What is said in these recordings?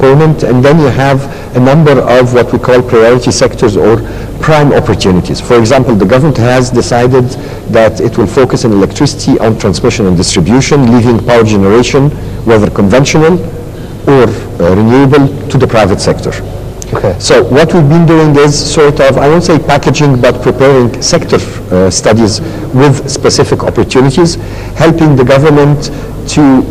component, and then you have a number of what we call priority sectors or prime opportunities. For example, the government has decided that it will focus on electricity on transmission and distribution, leaving power generation, whether conventional or renewable, to the private sector. Okay. So what we've been doing is sort of, I won't say packaging, but preparing sector studies with specific opportunities, helping the government to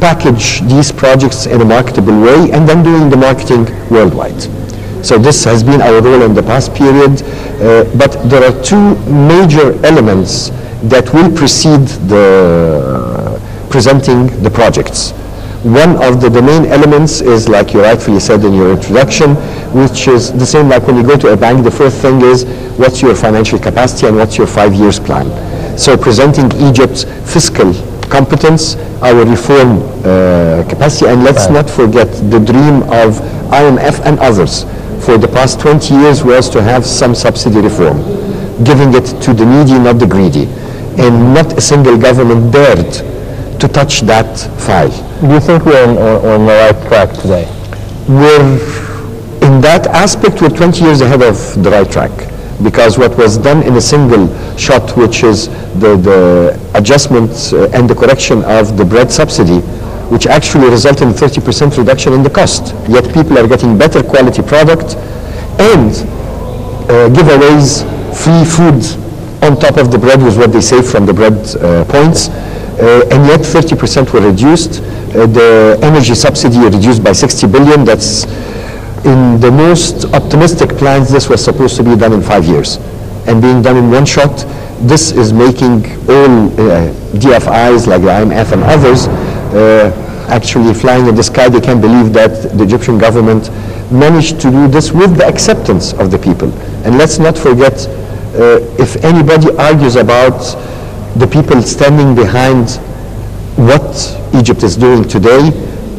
package these projects in a marketable way, and then doing the marketing worldwide. So this has been our role in the past period, but there are two major elements that will precede the presenting the projects. One of the main elements is, like you rightfully said in your introduction, which is the same like when you go to a bank, the first thing is what's your financial capacity and what's your 5 years plan. So presenting Egypt's fiscal competence, our reform capacity, and let's not forget the dream of IMF and others for the past 20 years was to have some subsidy reform, giving it to the needy, not the greedy. And not a single government dared to touch that file. Do you think we're on the right track today? In that aspect, we're 20 years ahead of the right track, because what was done in a single shot, which is the adjustment and the correction of the bread subsidy, which actually resulted in 30% reduction in the cost, yet people are getting better quality product and giveaways, free food on top of the bread was what they save from the bread points, and yet 30% were reduced. The energy subsidy reduced by 60 billion. That's in the most optimistic plans. This was supposed to be done in 5 years, and being done in one shot. This is making all DFIs like the IMF and others actually flying in the sky. They can't believe that the Egyptian government managed to do this with the acceptance of the people. And let's not forget, if anybody argues about the people standing behind what Egypt is doing today,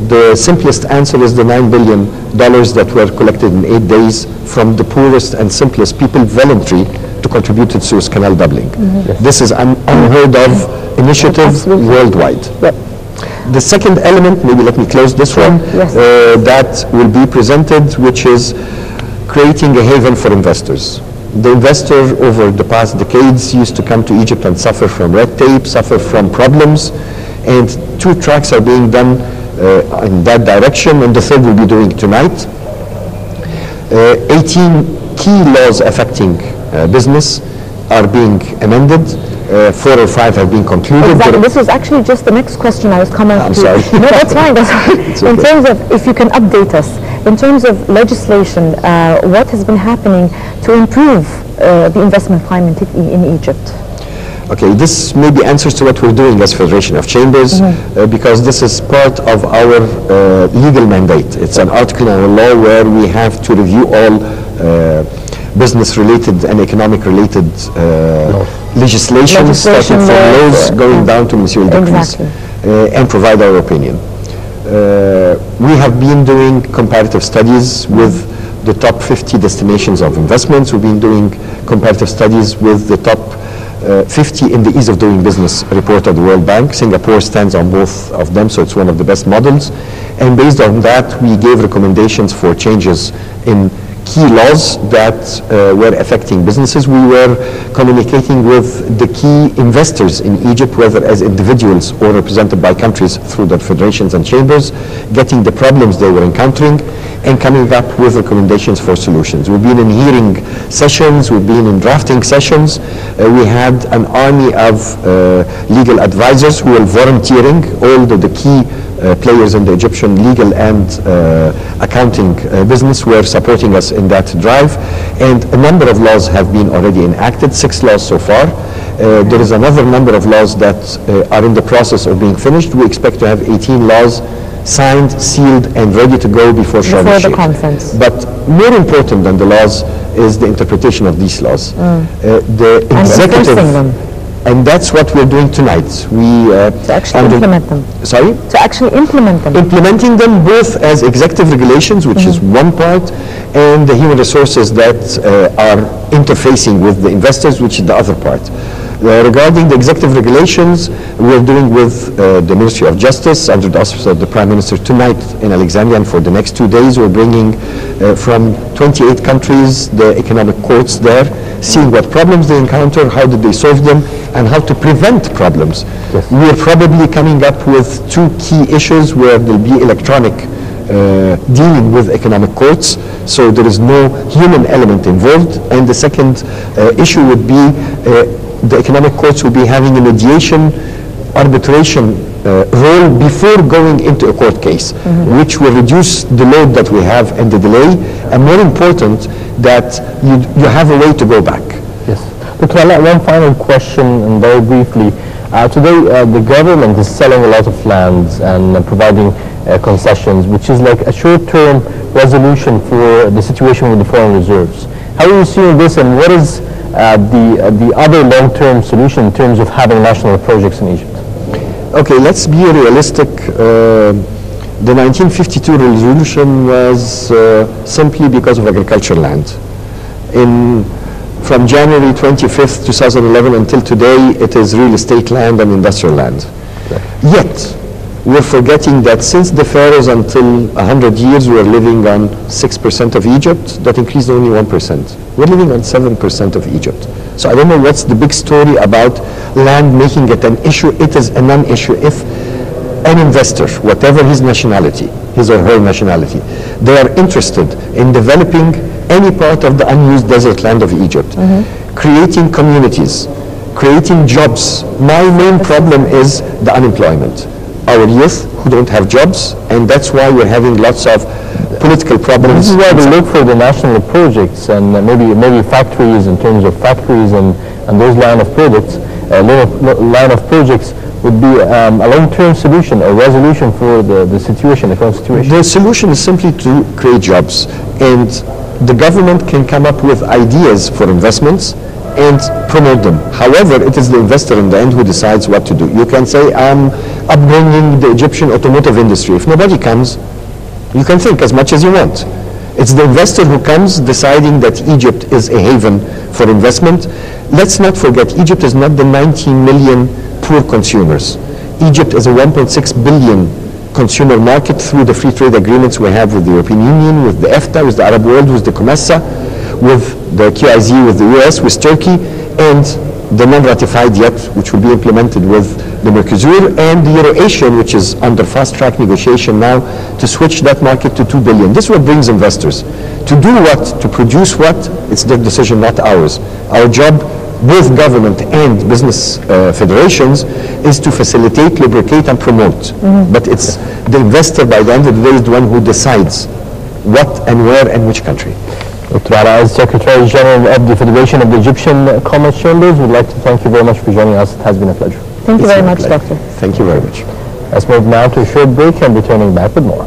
the simplest answer is the $9 billion that were collected in 8 days from the poorest and simplest people, voluntary, to contribute to the Suez Canal doubling. Mm-hmm. This is an unheard of initiative worldwide. Yep. The second element, maybe let me close this one, that will be presented, which is creating a haven for investors. The investor over the past decades used to come to Egypt and suffer from red tape, suffer from problems, and 2 tracks are being done in that direction, and the third we'll be doing tonight. 18 key laws affecting business are being amended. 4 or 5 have been concluded. Exactly. This was actually just the next question I was coming to. I'm sorry. No, that's fine. That's fine. In terms of, if you can update us, in terms of legislation, what has been happening to improve the investment climate in Egypt? Okay, this maybe answers to what we're doing as Federation of Chambers, because this is part of our legal mandate. It's an article in our law where we have to review all business-related and economic-related legislation, starting from laws going down to municipal decrees, and provide our opinion. We have been doing comparative studies with the top 50 destinations of investments. We've been doing comparative studies with the top 50 in the Ease of Doing Business report of the World Bank. Singapore stands on both of them, so it's one of the best models. And based on that, we gave recommendations for changes in key laws that were affecting businesses. We were communicating with the key investors in Egypt, whether as individuals or represented by countries through their federations and chambers, getting the problems they were encountering and coming up with recommendations for solutions. We've been in hearing sessions, we've been in drafting sessions. We had an army of legal advisors who were volunteering. All the key players in the Egyptian legal and accounting business were supporting us in that drive, and a number of laws have been already enacted, 6 laws so far. There is another number of laws that are in the process of being finished. We expect to have 18 laws signed, sealed, and ready to go before the conference. But more important than the laws is the interpretation of these laws. The executive, and that's what we're doing tonight. To actually implement them. Sorry? To actually implement them. Implementing them both as executive regulations, which is one part, and the human resources that are interfacing with the investors, which is the other part. Regarding the executive regulations, we're doing with the Ministry of Justice under the auspices of the Prime Minister tonight in Alexandria, and for the next 2 days we're bringing from 28 countries the economic courts there, seeing what problems they encounter, how did they solve them, and how to prevent problems. Yes. We're probably coming up with 2 key issues where there'll be electronic dealing with economic courts, so there is no human element involved. And the second issue would be the economic courts will be having a mediation arbitration role before going into a court case, which will reduce the load that we have and the delay, and more important, that you have a way to go back. Yes. Dr. Alaa, one final question, and very briefly. Today, the government is selling a lot of lands and providing concessions, which is like a short-term resolution for the situation with the foreign reserves. How are you seeing this, and what is the other long-term solution in terms of having national projects in Egypt? Okay, let's be realistic. The 1952 resolution was simply because of agricultural land. From January 25th, 2011 until today, it is real estate land and industrial land. Okay. Yet, we're forgetting that since the pharaohs until 100 years, we were living on 6% of Egypt. That increased only 1%. We're living on 7% of Egypt. So I don't know what's the big story about land making it an issue. It is a non-issue. If an investor, whatever his nationality, his or her nationality, they are interested in developing any part of the unused desert land of Egypt, creating communities, creating jobs. My main problem is the unemployment. Our youth who don't have jobs, and that's why we're having lots of political problems. This is why we look for the national projects and maybe factories, in terms of factories and those line of projects would be a long-term solution, a resolution for the situation, the current situation. The solution is simply to create jobs, and the government can come up with ideas for investments and promote them. However, it is the investor in the end who decides what to do. You can say, I'm upbringing the Egyptian automotive industry. If nobody comes, you can think as much as you want. It's the investor who comes deciding that Egypt is a haven for investment. Let's not forget, Egypt is not the 19 million poor consumers. Egypt is a 1.6 billion consumer market through the free trade agreements we have with the European Union, with the EFTA, with the Arab world, with the COMESA, with the QIZ, with the US, with Turkey, and the non-ratified yet, which will be implemented with the Mercosur, and the Euro-Asian, which is under fast-track negotiation now to switch that market to 2 billion. This is what brings investors. To do what, to produce what, it's their decision, not ours. Our job, both government and business federations, is to facilitate, lubricate, and promote. But it's the investor, by the end of the day, is the one who decides what and where and which country. Dr. Alaa, as Secretary General of the Federation of the Egyptian Commerce Chambers, we'd like to thank you very much for joining us. It has been a pleasure. Thank you very much, Doctor. Thank you very much. Let's move now to a short break and returning back with more.